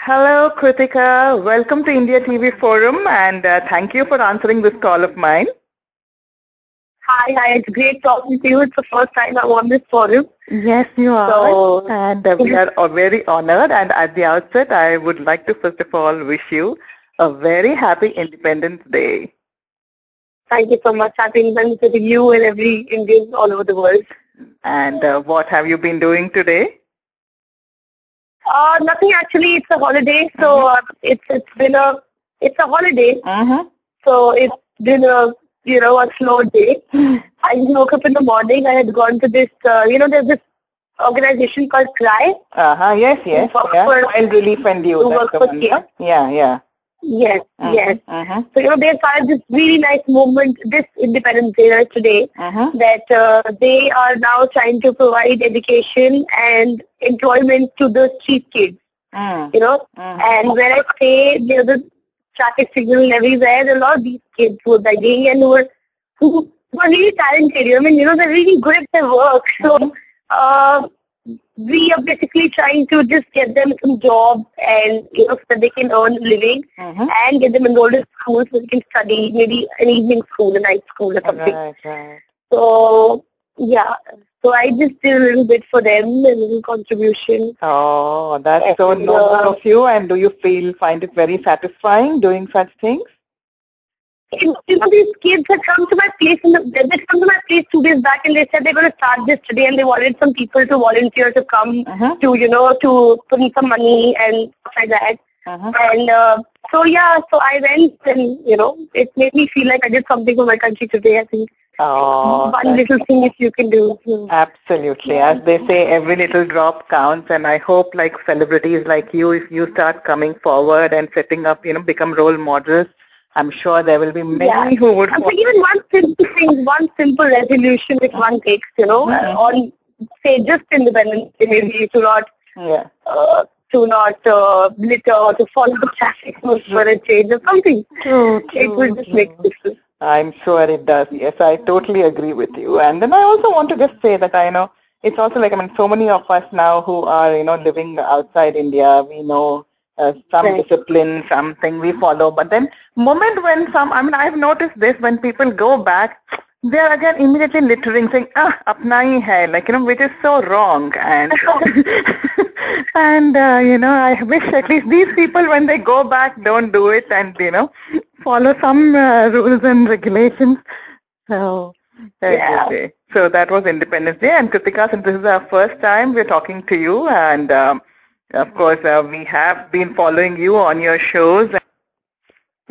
Hello, Kritika. Welcome to India TV Forum, and thank you for answering this call of mine. Hi, it's great talking to you. It's the first time I'm on this forum. Yes, you are. And we are very honored. And at the outset, I would like to first of all wish you a very happy Independence Day. Thank you so much. Happy Independence Day to you and every Indian all over the world. And what have you been doing today? Nothing actually. It's a holiday, so it's a holiday. So it's been a slow day. I woke up in the morning. I had gone to this there's this organization called CRY. Yes. Yeah. Child Relief and Youth. Work for kids. Yeah. Yes. So they started this really nice movement this Independence Day today that they are now trying to provide education and employment to the street kids. And when I say the traffic signal everywhere, there are a lot of these kids who are begging and who are really talented. They're really good at their work. So we are basically trying to just get them some job and so that they can earn a living and get them enrolled in school so they can study, maybe an evening school, a night school or something. Right. So so I just did a little bit for them, a little contribution. Oh, that's so noble of you. And do you find it very satisfying doing such things? These kids had come to my place they come to my place 2 days back and they said they're going to start this today and they wanted some people to volunteer to come to put in some money and stuff like that. And so I went and it made me feel like I did something for my country today. I think one little thing if you can do. Absolutely. As they say, every little drop counts, and I hope like celebrities like you, if you start coming forward and setting up, become role models, I'm sure there will be many who would... I'm thinking even one simple thing, one simple resolution which one takes, on, say, just Independence Day, maybe to not litter or to follow the traffic rules for a change or something. It will just make a difference. I'm sure it does. Yes, I totally agree with you. And then I also want to just say that I know it's also like, so many of us now who are, living outside India, we know some discipline, something we follow. But then moment when I've noticed this, when people go back, they are again immediately littering, saying, apna hi hai, which is so wrong. And, and I wish at least these people, when they go back, don't do it and, follow some rules and regulations. So, so that was Independence Day. And Kritika, since this is our first time, we're talking to you. And of course, we have been following you on your shows.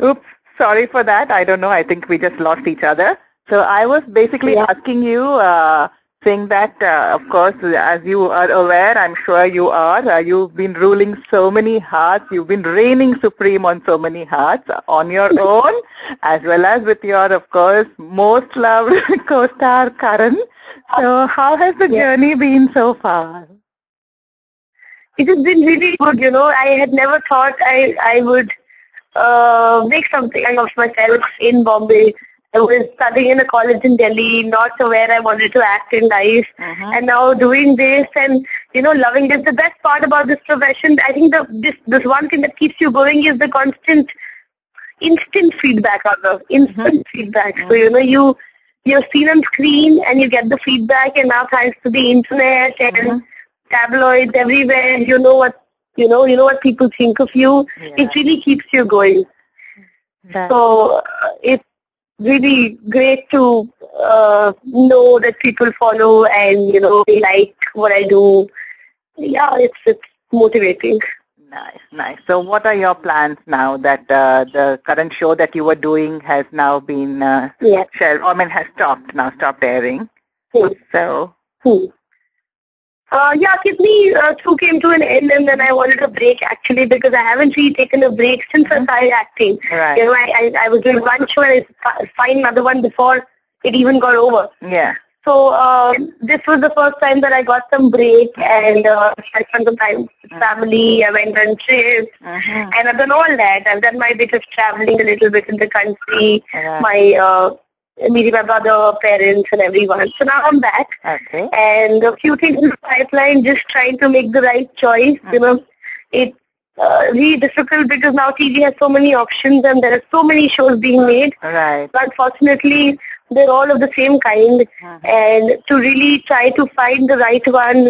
Oops, sorry for that. I don't know. I think we just lost each other. So I was basically asking you, saying that, of course, as you are aware, I'm sure you are, you've been ruling so many hearts. You've been reigning supreme on so many hearts on your own, as well as with your, of course, most loved co-star Karan. So how has the journey been so far? It has been really good, I had never thought I would make something of myself in Bombay. I was studying in a college in Delhi, not aware I wanted to act in life. And now doing this and, loving this. The best part about this profession, I think this one thing that keeps you going is the constant, instant feedback feedback. So, you're seen on screen and you get the feedback, and now thanks to the internet and tabloids everywhere, you know what people think of you. It really keeps you going. So it's really great to know that people follow and they like what I do. It's motivating. Nice. So what are your plans now that the current show that you were doing has now been has stopped airing? So Kidney 2 came to an end, and then I wanted a break actually, because I haven't really taken a break since I started acting. Right. I was doing one show and I signed another one before it even got over. Yeah. So this was the first time that I got some break, and I spent some time with family. I went on trips, and I've done all that. I've done my bit of traveling a little bit in the country. Meeting my brother, parents and everyone. So now I'm back. And a few things in the pipeline, just trying to make the right choice. really difficult because now TV has so many options and there are so many shows being made. Right. But fortunately, they're all of the same kind. And to really try to find the right one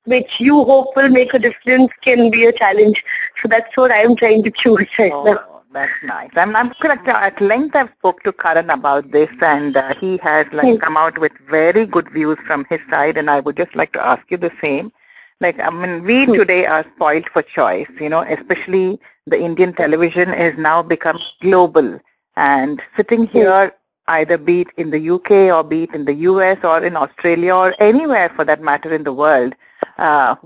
which you hope will make a difference can be a challenge. So that's what I'm trying to choose right now. Oh, that's nice. I'm correct. At length I've spoke to Karan about this, and he has come out with very good views from his side, and I would just like to ask you the same. We today are spoiled for choice, especially the Indian television is now become global, and sitting here, either be it in the UK or be it in the US or in Australia or anywhere for that matter in the world,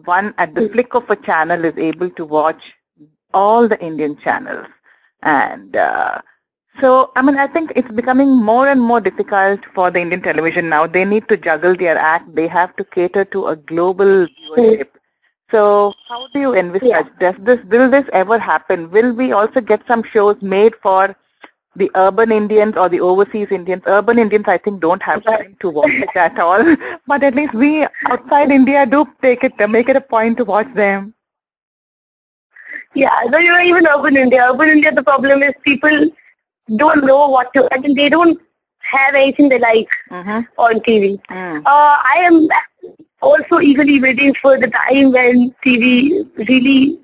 one at the flick of a channel is able to watch all the Indian channels. And I think it's becoming more and more difficult for the Indian television now. They need to juggle their act. They have to cater to a global viewership. So how do you envisage? Will this ever happen? Will we also get some shows made for the urban Indians or the overseas Indians? Urban Indians, I think, don't have time to watch it at all. But at least we outside India do make it a point to watch them. Yeah, no, even urban India. Urban India, the problem is people don't know what to, they don't have anything they like on TV. I am also eagerly waiting for the time when TV really,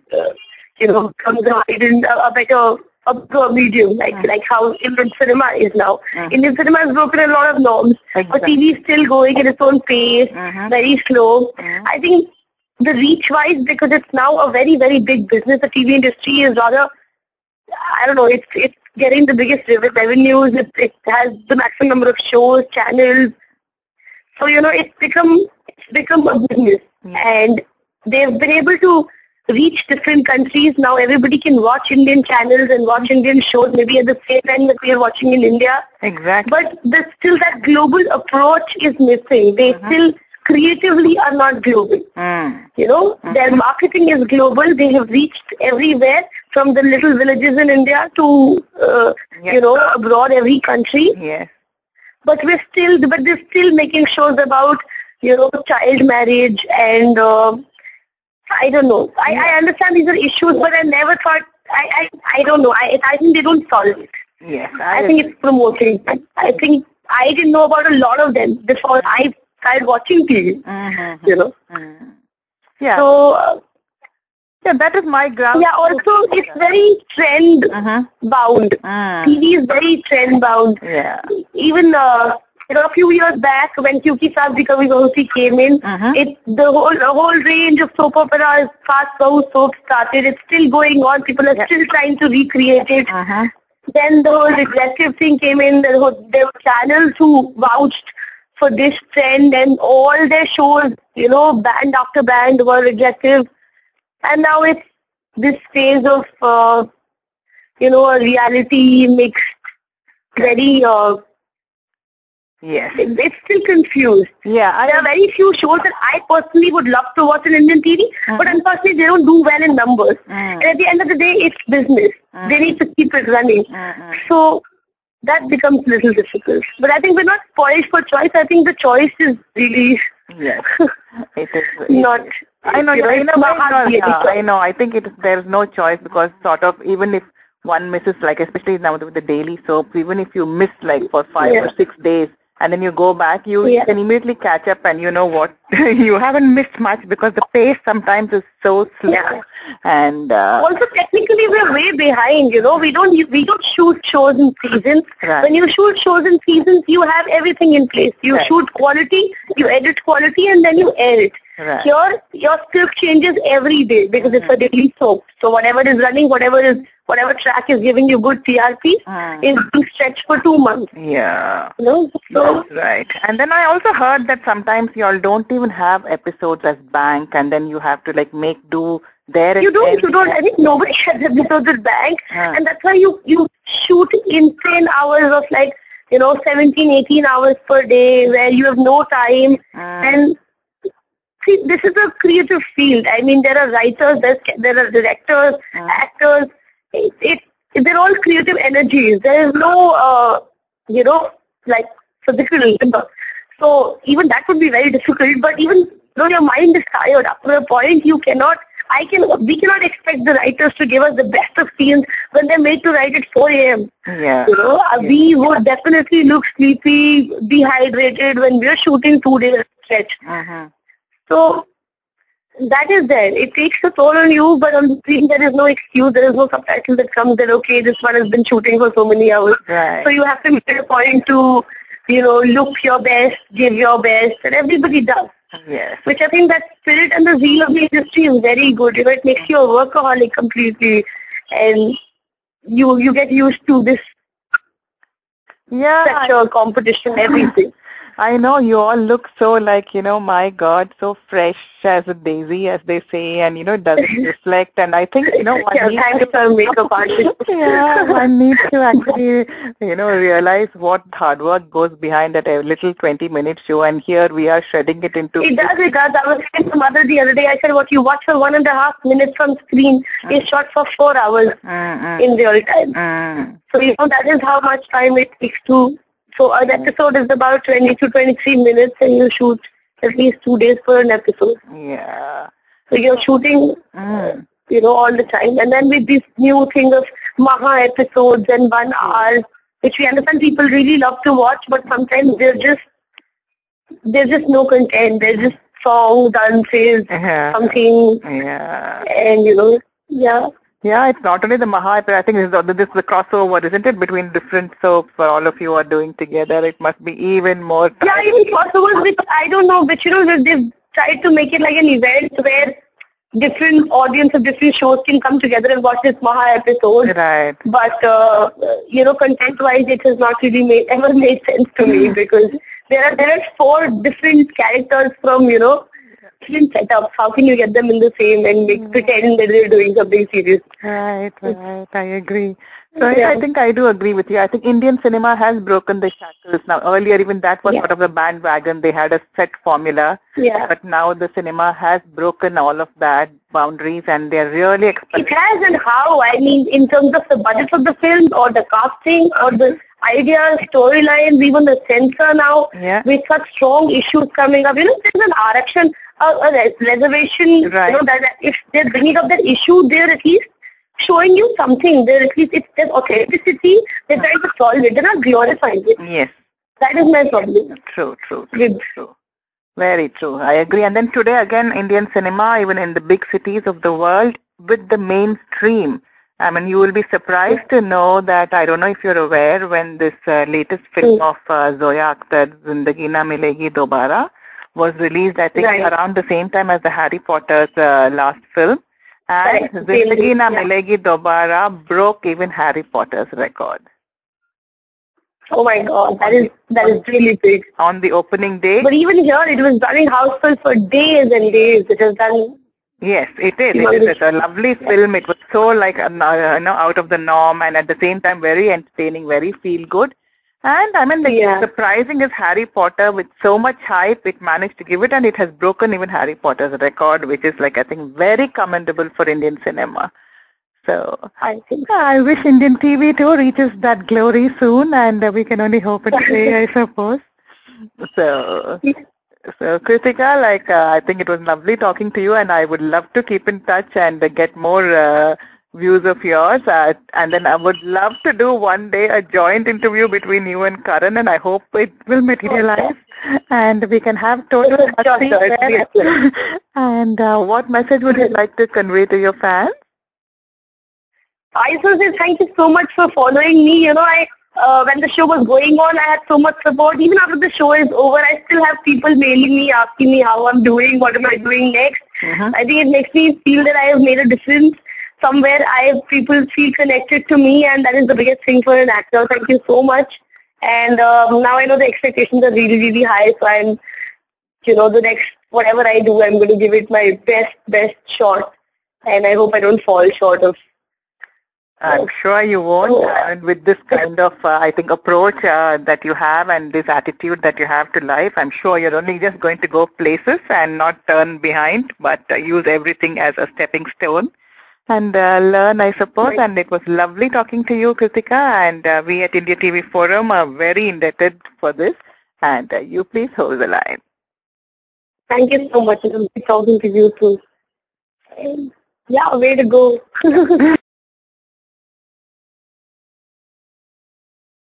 comes out in a better medium, like how Indian cinema is now. Indian cinema has broken a lot of norms, but TV is still going at its own pace, very slow. I think the reach-wise, because it's now a very, very big business, the TV industry is rather, I don't know, it's getting the biggest revenues, it has the maximum number of shows, channels. So, it's become a business. And they've been able to reach different countries. Now everybody can watch Indian channels and watch Indian shows maybe at the same time that we are watching in India. Exactly. But still that global approach is missing. They still creatively are not global. Their marketing is global. They have reached everywhere from the little villages in India to, abroad, every country. Yes. But they're still making shows about, child marriage and, I don't know. I understand these are issues, but I never thought, I don't know. I think they don't solve it. Yes. I think it's promoting. I think I didn't know about a lot of them before I started watching TV, Yeah. So, that is my ground. Yeah, also it's very trend bound. TV is very trend bound. Yeah. Even, a few years back when Kyuki Saab Di Kabhi Bahu Thi came in, the whole range of soap operas, fast bahu soap started. It's still going on. People are still trying to recreate it. Then the whole regressive thing came in. There were channels who vouched for this trend, and all their shows, band after band were regressive. And now it's this phase of, a reality mixed, very, yes. It's still confused. Yeah. There are very few shows that I personally would love to watch in Indian TV, but unfortunately they don't do well in numbers. And at the end of the day, it's business. They need to keep it running. So that becomes a little difficult. But I think we're not spoiled for choice. I think the choice is really it is not. I know. I know. I think there's no choice because sort of even if one misses, especially now with the daily soaps, even if you miss for 5 or 6 days, and then you go back, you can immediately catch up, and you know what, you haven't missed much because the pace sometimes is so slow. And also technically we're way behind. We don't shoot shows in seasons. Right. When you shoot shows in seasons, you have everything in place. You shoot quality, you edit quality, and then you air it. Right. Here, your script changes every day because it's a daily soap. So whatever is running, whatever track is giving you good TRP is being stretched for 2 months. Yeah. So, that's right. And then I also heard that sometimes you all don't even have episodes as bank, and then you have to make do there. You don't. I think nobody has episodes as bank, and that's why you shoot insane hours of 17, 18 hours per day where you have no time. And see, this is a creative field. I mean, there are writers, there are directors, actors. They're all creative energies. There is no, physical labor. So even that would be very difficult. But even though your mind is tired, after a point you cannot we cannot expect the writers to give us the best of scenes when they're made to write at 4 a.m. Yeah. We would definitely look sleepy, dehydrated when we're shooting 2 days stretch. So that is there. It takes a toll on you, but on the screen there is no excuse. There is no subtitle that comes that, okay, this one has been shooting for so many hours. Right. So you have to make a point to, look your best, give your best, and everybody does. Yes. Which I think that spirit and the zeal of the industry is very good. It makes you a workaholic completely, and you get used to this pressure, competition, everything. I know you all look so like, my God, so fresh as a daisy, as they say, and, it doesn't reflect. And I think, one thanks for makeup artist. One needs to actually, realize what hard work goes behind that a little 20-minute show. And here we are shredding it into... It does. I was saying to mother the other day, I said, what you watch for 1.5 minutes from screen is shot for 4 hours in real time. So, that is how much time it takes to... So an episode is about 20 to 23 minutes and you shoot at least 2 days for an episode. Yeah. So you're shooting, all the time. And then with this new thing of Maha episodes and 1 hour, which we understand people really love to watch, but sometimes there's just no content. There's just song, dances, something. Yeah. And, Yeah, it's not only the Maha, but I think this is the crossover, isn't it, between different soaps for all of you are doing together. It must be even more... Yeah, even crossovers, which I don't know, but they've tried to make it like an event where different audience of different shows can come together and watch this Maha episode. Right. But, content-wise, it has not really ever made sense to me because there are 4 different characters from, different setups. How can you get them in the same and pretend that they're doing something serious? Right. I agree. So I think I do agree with you. I think Indian cinema has broken the shackles now. Earlier, even that was sort of the bandwagon. They had a set formula. Yeah. But now the cinema has broken all of that boundaries and they're really It has, and how? I mean, in terms of the budget of the film or the casting or the ideas, storylines, even the censor now, with such strong issues coming up. There's an Arakshan, a reservation, that if they're bringing up that issue, they're at least showing you something. They're at least, it's there's authenticity, they're trying to solve it. They're not glorifying it. Yes. That is my problem. True. Very true. I agree. And then today again, Indian cinema, even in the big cities of the world, with the mainstream. I mean, you will be surprised to know that, I don't know if you're aware, when this latest film of Zoya Akhtar, Zindagi Na Milegi Dobara, was released, I think, around the same time as the Harry Potter's last film. And Zindagi Na Milegi Dobara broke even Harry Potter's record. Oh my God, that is really big. On the opening day. But even here, it was running houseful for days and days. It has done... Yes, it is. It's a lovely film. It was so out of the norm and at the same time very entertaining, very feel good. And I mean, surprising is Harry Potter with so much hype, it managed to give it and it has broken even Harry Potter's record, which is I think very commendable for Indian cinema. So I think I wish Indian TV too reaches that glory soon and we can only hope and pray, I suppose. So Kritika, I think it was lovely talking to you and I would love to keep in touch and get more views of yours. And then I would love to do one day a joint interview between you and Karan and I hope it will materialize and we can have total And what message would you like to convey to your fans? I just want to say thank you so much for following me. When the show was going on, I had so much support. Even after the show is over, I still have people mailing me, asking me how I'm doing, what am I doing next. I think it makes me feel that I have made a difference. Somewhere people feel connected to me and that is the biggest thing for an actor. Thank you so much. And now I know the expectations are really, really high. So I'm, the next, whatever I do, I'm going to give it my best shot. And I hope I don't fall short of... I'm sure you won't. And with this kind of, I think, approach that you have and this attitude that you have to life, I'm sure you're only just going to go places and not turn behind, but use everything as a stepping stone and learn, I suppose. And it was lovely talking to you, Kritika. And we at India TV Forum are very indebted for this. And you please hold the line. Thank you so much. It was talking to you too. And yeah, way to go.